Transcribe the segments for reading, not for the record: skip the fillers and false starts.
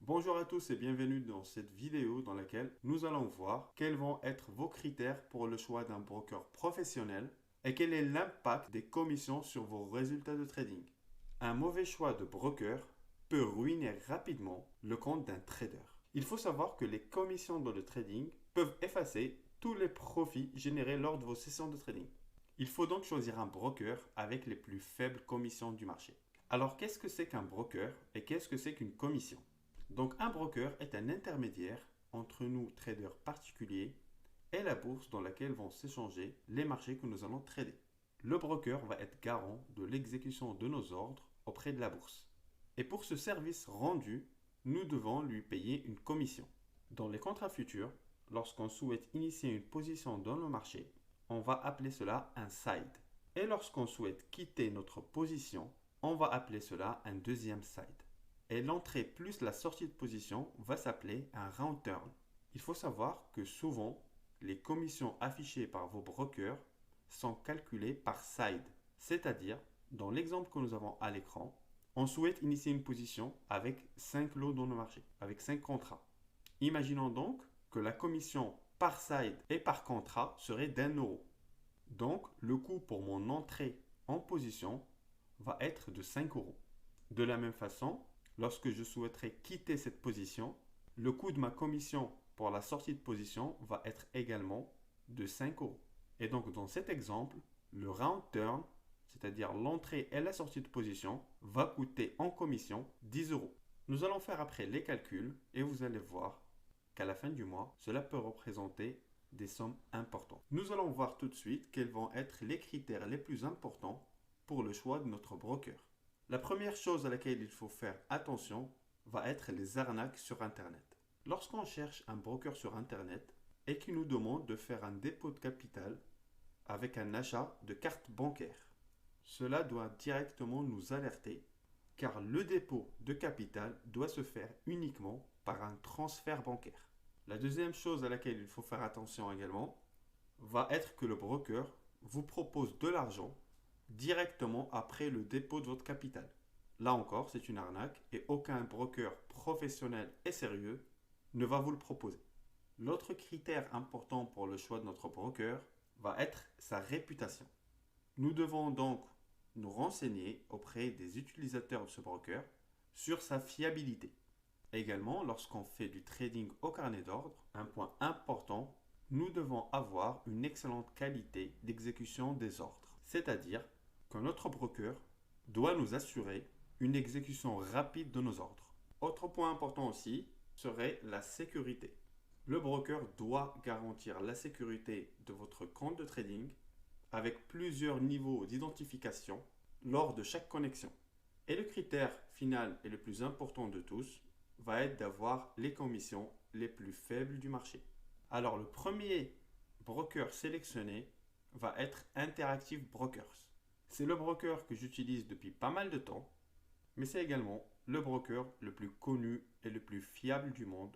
Bonjour à tous et bienvenue dans cette vidéo dans laquelle nous allons voir quels vont être vos critères pour le choix d'un broker professionnel et quel est l'impact des commissions sur vos résultats de trading. Un mauvais choix de broker peut ruiner rapidement le compte d'un trader. Il faut savoir que les commissions dans le trading peuvent effacer tous les profits générés lors de vos sessions de trading. Il faut donc choisir un broker avec les plus faibles commissions du marché. Alors qu'est-ce que c'est qu'un broker et qu'est-ce que c'est qu'une commission? Donc un broker est un intermédiaire entre nous, traders particuliers, et la bourse dans laquelle vont s'échanger les marchés que nous allons trader. Le broker va être garant de l'exécution de nos ordres auprès de la bourse. Et pour ce service rendu, nous devons lui payer une commission. Dans les contrats futurs, lorsqu'on souhaite initier une position dans le marché, on va appeler cela un side. Et lorsqu'on souhaite quitter notre position, on va appeler cela un deuxième side. Et l'entrée plus la sortie de position va s'appeler un round turn. Il faut savoir que souvent, les commissions affichées par vos brokers sont calculées par side. C'est-à-dire, dans l'exemple que nous avons à l'écran, on souhaite initier une position avec 5 lots dans le marché, avec 5 contrats. Imaginons donc que la commission par side et par contrat serait d'1 euro. Donc, le coût pour mon entrée en position va être de 5 euros. De la même façon, lorsque je souhaiterais quitter cette position, le coût de ma commission pour la sortie de position va être également de 5 euros. Et donc dans cet exemple, le round turn, c'est-à-dire l'entrée et la sortie de position, va coûter en commission 10 euros. Nous allons faire après les calculs et vous allez voir qu'à la fin du mois, cela peut représenter des sommes importantes. Nous allons voir tout de suite quels vont être les critères les plus importants pour le choix de notre broker. La première chose à laquelle il faut faire attention va être les arnaques sur Internet. Lorsqu'on cherche un broker sur Internet et qu'il nous demande de faire un dépôt de capital avec un achat de carte bancaire, cela doit directement nous alerter car le dépôt de capital doit se faire uniquement par un transfert bancaire. La deuxième chose à laquelle il faut faire attention également va être que le broker vous propose de l'argent directement après le dépôt de votre capital. Là encore, c'est une arnaque et aucun broker professionnel et sérieux ne va vous le proposer. L'autre critère important pour le choix de notre broker va être sa réputation. Nous devons donc nous renseigner auprès des utilisateurs de ce broker sur sa fiabilité. Également, lorsqu'on fait du trading au carnet d'ordre, un point important, nous devons avoir une excellente qualité d'exécution des ordres. C'est-à-dire que notre broker doit nous assurer une exécution rapide de nos ordres. Autre point important aussi serait la sécurité. Le broker doit garantir la sécurité de votre compte de trading avec plusieurs niveaux d'identification lors de chaque connexion. Et le critère final et le plus important de tous va être d'avoir les commissions les plus faibles du marché. Alors le premier broker sélectionné va être Interactive Brokers. C'est le broker que j'utilise depuis pas mal de temps, mais c'est également le broker le plus connu et le plus fiable du monde,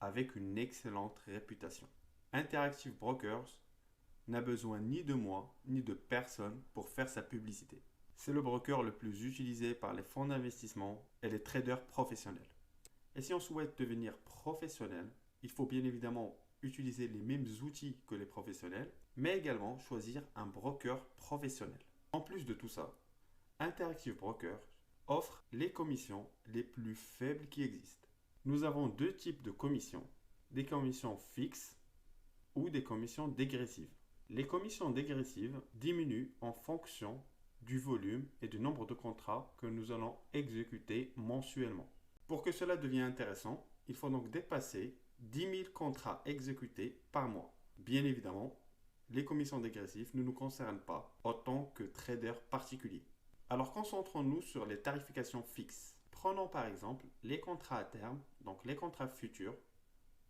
avec une excellente réputation. Interactive Brokers n'a besoin ni de moi, ni de personne pour faire sa publicité. C'est le broker le plus utilisé par les fonds d'investissement et les traders professionnels. Et si on souhaite devenir professionnel, il faut bien évidemment utiliser les mêmes outils que les professionnels, mais également choisir un broker professionnel. En plus de tout ça, Interactive Brokers offre les commissions les plus faibles qui existent. Nous avons deux types de commissions, des commissions fixes ou des commissions dégressives. Les commissions dégressives diminuent en fonction du volume et du nombre de contrats que nous allons exécuter mensuellement. Pour que cela devienne intéressant, il faut donc dépasser 10 000 contrats exécutés par mois. Bien évidemment, les commissions dégressives ne nous concernent pas en tant que traders particuliers. Alors concentrons-nous sur les tarifications fixes. Prenons par exemple les contrats à terme, donc les contrats futurs,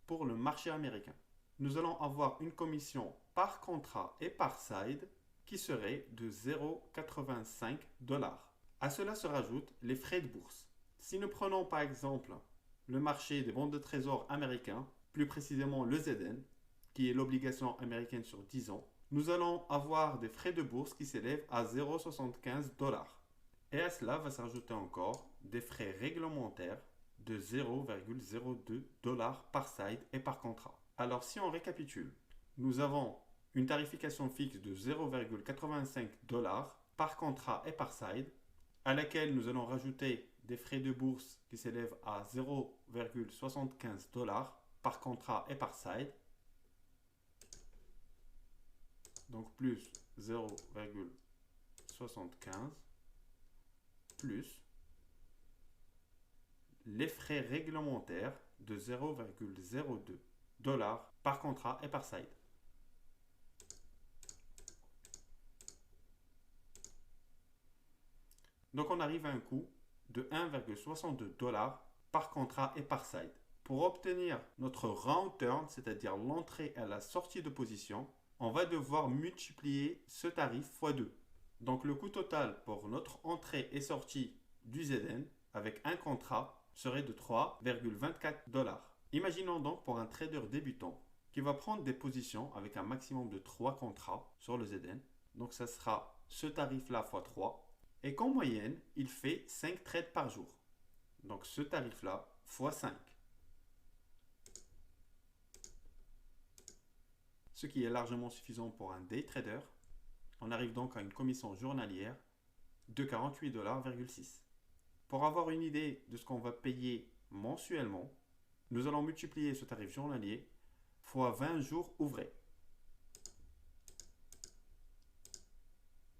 pour le marché américain. Nous allons avoir une commission par contrat et par side qui serait de 0,85 $. À cela se rajoutent les frais de bourse. Si nous prenons par exemple le marché des bons de trésor américains, plus précisément le ZN, qui est l'obligation américaine sur 10 ans, nous allons avoir des frais de bourse qui s'élèvent à 0,75 $. Et à cela va s'ajouter encore des frais réglementaires de 0,02 $ par side et par contrat. Alors si on récapitule, nous avons une tarification fixe de 0,85 $ par contrat et par side, à laquelle nous allons rajouter des frais de bourse qui s'élèvent à 0,75 $ par contrat et par side, donc plus 0,75 plus les frais réglementaires de 0,02 $ par contrat et par side. Donc on arrive à un coût de 1,62 $ par contrat et par side. Pour obtenir notre round turn, c'est-à-dire l'entrée et la sortie de position, on va devoir multiplier ce tarif x 2. Donc le coût total pour notre entrée et sortie du ZN avec un contrat serait de 3,24 $. Imaginons donc pour un trader débutant qui va prendre des positions avec un maximum de 3 contrats sur le ZN. Donc ça sera ce tarif-là x 3. Et qu'en moyenne, il fait 5 trades par jour. Donc ce tarif-là x 5. Ce qui est largement suffisant pour un day trader. On arrive donc à une commission journalière de 48,6 $. Pour avoir une idée de ce qu'on va payer mensuellement, nous allons multiplier ce tarif journalier fois 20 jours ouvrés.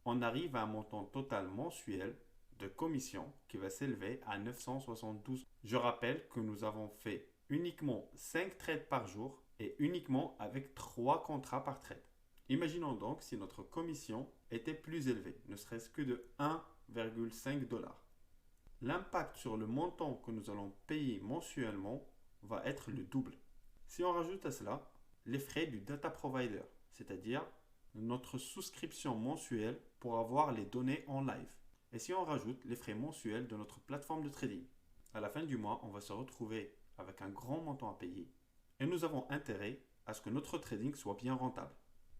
On arrive à un montant total mensuel de commission qui va s'élever à 972. Je rappelle que nous avons fait uniquement 5 trades par jour et uniquement avec 3 contrats par trade. Imaginons donc si notre commission était plus élevée, ne serait-ce que de 1,5 $. L'impact sur le montant que nous allons payer mensuellement va être le double. Si on rajoute à cela les frais du data provider, c'est-à-dire notre souscription mensuelle pour avoir les données en live. Et si on rajoute les frais mensuels de notre plateforme de trading, à la fin du mois, on va se retrouver avec un grand montant à payer et nous avons intérêt à ce que notre trading soit bien rentable.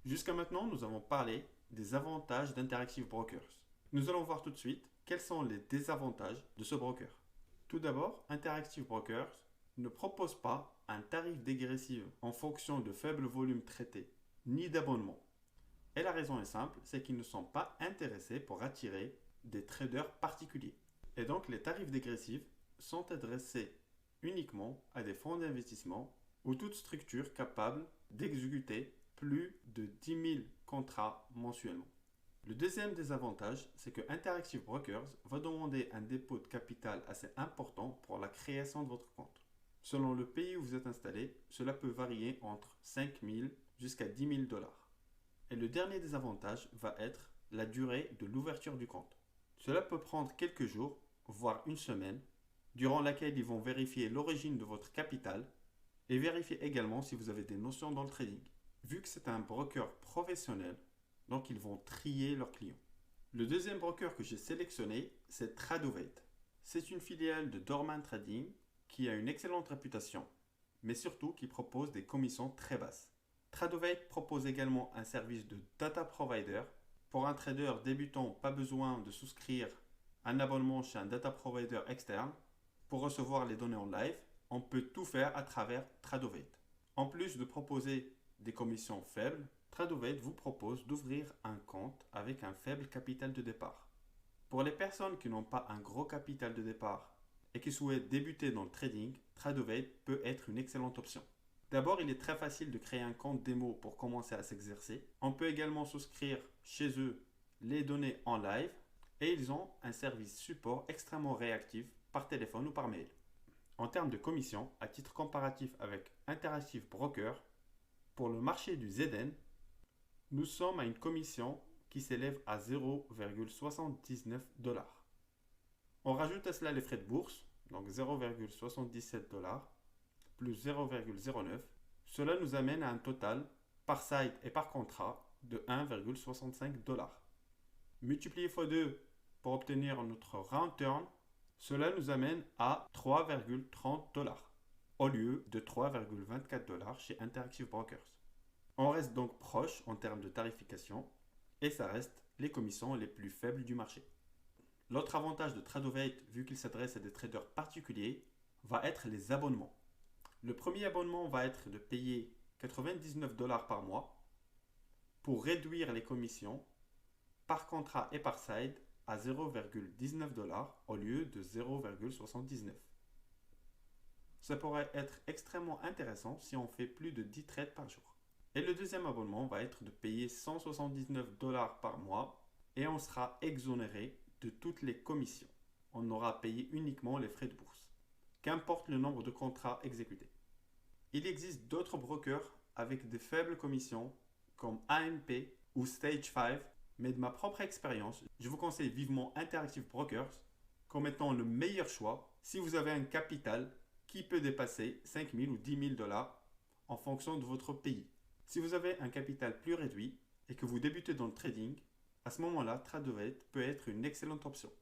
Jusqu'à maintenant, nous avons parlé des avantages d'Interactive Brokers. Nous allons voir tout de suite quels sont les désavantages de ce broker. Tout d'abord, Interactive Brokers ne propose pas un tarif dégressif en fonction de faibles volumes traités, ni d'abonnement. Et la raison est simple, c'est qu'ils ne sont pas intéressés pour attirer des traders particuliers. Et donc les tarifs dégressifs sont adressés uniquement à des fonds d'investissement ou toute structure capable d'exécuter plus de 10 000 contrats mensuellement. Le deuxième désavantage, c'est que Interactive Brokers va demander un dépôt de capital assez important pour la création de votre compte. Selon le pays où vous êtes installé, cela peut varier entre 5 000 jusqu'à 10 000 $. Et le dernier désavantage va être la durée de l'ouverture du compte. Cela peut prendre quelques jours, voire une semaine, durant laquelle ils vont vérifier l'origine de votre capital et vérifier également si vous avez des notions dans le trading. Vu que c'est un broker professionnel, donc ils vont trier leurs clients. Le deuxième broker que j'ai sélectionné, c'est Tradovate. C'est une filiale de Dorman Trading qui a une excellente réputation, mais surtout qui propose des commissions très basses. Tradovate propose également un service de data provider. Pour un trader débutant, pas besoin de souscrire un abonnement chez un data provider externe. Pour recevoir les données en live, on peut tout faire à travers Tradovate. En plus de proposer des commissions faibles, Tradovate vous propose d'ouvrir un compte avec un faible capital de départ. Pour les personnes qui n'ont pas un gros capital de départ et qui souhaitent débuter dans le trading, Tradovate peut être une excellente option. D'abord, il est très facile de créer un compte démo pour commencer à s'exercer. On peut également souscrire chez eux les données en live et ils ont un service support extrêmement réactif par téléphone ou par mail. En termes de commission, à titre comparatif avec Interactive Broker, pour le marché du ZN, nous sommes à une commission qui s'élève à 0,79 $. On rajoute à cela les frais de bourse, donc 0,77 $ plus 0,09. Cela nous amène à un total par side et par contrat de 1,65 $. Multiplié x 2 pour obtenir notre round turn, cela nous amène à 3,30 $ au lieu de 3,24 $ chez Interactive Brokers. On reste donc proche en termes de tarification et ça reste les commissions les plus faibles du marché. L'autre avantage de Tradovate, vu qu'il s'adresse à des traders particuliers, va être les abonnements. Le premier abonnement va être de payer 99 $ par mois pour réduire les commissions par contrat et par side à 0,19 $ au lieu de 0,79. Ça pourrait être extrêmement intéressant si on fait plus de 10 trades par jour. Et le deuxième abonnement va être de payer 179 $ par mois et on sera exonéré de toutes les commissions. On aura payé uniquement les frais de bourse, qu'importe le nombre de contrats exécutés. Il existe d'autres brokers avec de faibles commissions comme AMP ou Stage 5, mais de ma propre expérience, je vous conseille vivement Interactive Brokers comme étant le meilleur choix si vous avez un capital qui peut dépasser 5 000 ou 10 000 $ en fonction de votre pays. Si vous avez un capital plus réduit et que vous débutez dans le trading, à ce moment-là, Tradovate peut être une excellente option.